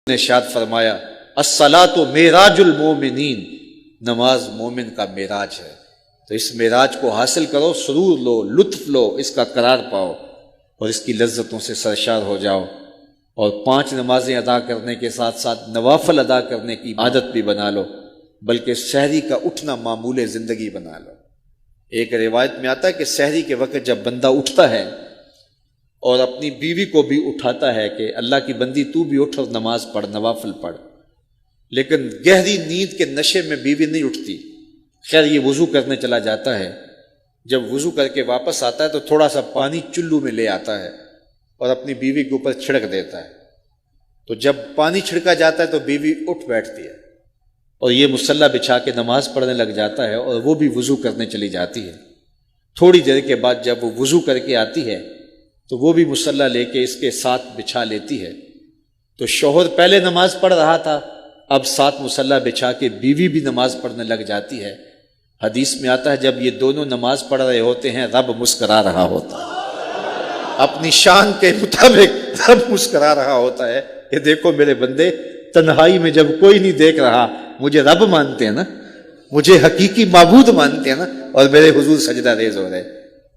نے ارشاد فرمایا الصلاۃ معراج المومنین، نماز مومن کا معراج ہے۔ تو اس معراج کو حاصل کرو، سرور لو، لطف لو، اس کا قرار پاؤ اور اس کی لذتوں سے سرشار ہو جاؤ، اور 5 نمازیں ادا کرنے کے ساتھ ساتھ نوافل ادا کرنے کی عادت بھی بنا لو، بلکہ سحری کا اٹھنا معمول زندگی بنا لو۔ ایک روایت میں آتا ہے کہ سحری کے وقت جب بندہ اٹھتا ہے اور اپنی بیوی کو بھی اٹھاتا ہے کہ اللہ کی بندی تو بھی اٹھ اور نماز پڑھ، نوافل پڑھ، لیکن گہری نیند کے نشے میں بیوی نہیں اٹھتی۔ خیر یہ وضو کرنے چلا جاتا ہے، جب وضو کر کے واپس آتا ہے تو تھوڑا سا پانی چلو میں لے آتا ہے اور اپنی بیوی کے اوپر چھڑک دیتا ہے۔ تو جب پانی چھڑکا جاتا ہے تو بیوی اٹھ بیٹھتی ہے اور یہ مصلی بچھا کے نماز پڑھنے لگ جاتا ہے، اور وہ بھی وضو کرنے چلی جاتی ہے۔ تھوڑی دیر کے بعد جب وہ وضو کر کے آتی ہے تو وہ بھی مصلی لے کے اس کے ساتھ بچھا لیتی ہے۔ تو شوہر پہلے نماز پڑھ رہا تھا، اب ساتھ مصلی بچھا کے بیوی بھی نماز پڑھنے لگ جاتی ہے۔ حدیث میں آتا ہے جب یہ دونوں نماز پڑھ رہے ہوتے ہیں رب مسکرا رہا ہوتا ہے، اپنی شان کے مطابق رب مسکرا رہا ہوتا ہے کہ دیکھو میرے بندے، تنہائی میں جب کوئی نہیں دیکھ رہا مجھے رب مانتے ہیں نا، مجھے حقیقی معبود مانتے ہیں نا، اور میرے حضور سجدہ ریز ہو رہے،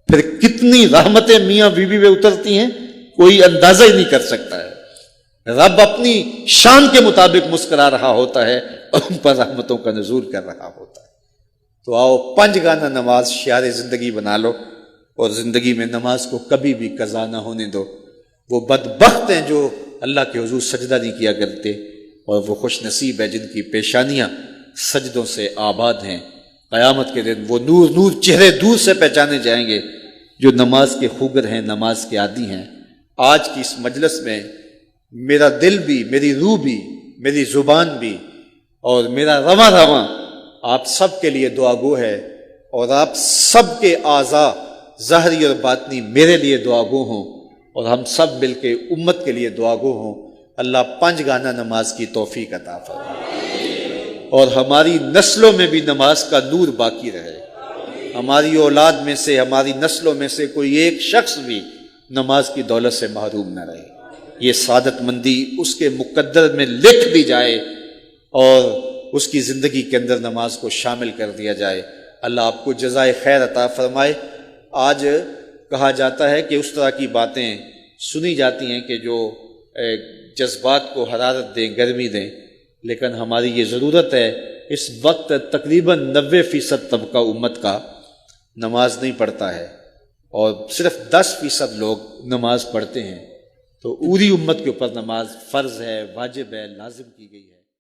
پھر کتنی رحمتیں میاں بیوی میں اترتی ہیں کوئی اندازہ ہی نہیں کر سکتا ہے۔ رب اپنی شان کے مطابق مسکرا رہا ہوتا ہے اور ان پر رحمتوں کا نزول کر رہا ہوتا ہے۔ تو آؤ 5 گانا نماز شعار زندگی بنا لو، اور زندگی میں نماز کو کبھی بھی قضا نہ ہونے دو۔ وہ بدبخت ہیں جو اللہ کے حضور سجدہ نہیں کیا کرتے، اور وہ خوش نصیب ہے جن کی پیشانیاں سجدوں سے آباد ہیں۔ قیامت کے دن وہ نور نور چہرے دور سے پہچانے جائیں گے جو نماز کے خوگر ہیں، نماز کے عادی ہیں۔ آج کی اس مجلس میں میرا دل بھی، میری روح بھی، میری زبان بھی اور میرا رواں رواں آپ سب کے لیے دعا گو ہے، اور آپ سب کے اعضاء ظاہری اور باطنی میرے لیے دعا گو ہوں، اور ہم سب مل کے امت کے لیے دعا گو ہوں۔ اللہ 5 گانا نماز کی توفیق عطا فرمائے، اور ہماری نسلوں میں بھی نماز کا نور باقی رہے۔ ہماری اولاد میں سے، ہماری نسلوں میں سے کوئی ایک شخص بھی نماز کی دولت سے محروم نہ رہے۔ یہ سعادت مندی اس کے مقدر میں لکھ دی جائے اور اس کی زندگی کے اندر نماز کو شامل کر دیا جائے۔ اللہ آپ کو جزائے خیر عطا فرمائے۔ آج کہا جاتا ہے کہ اس طرح کی باتیں سنی جاتی ہیں کہ جو جذبات کو حرارت دیں، گرمی دیں، لیکن ہماری یہ ضرورت ہے، اس وقت تقریباً 90% طبقہ امت کا نماز نہیں پڑھتا ہے، اور صرف 10% لوگ نماز پڑھتے ہیں۔ تو پوری امت کے اوپر نماز فرض ہے، واجب ہے، لازم کی گئی ہے۔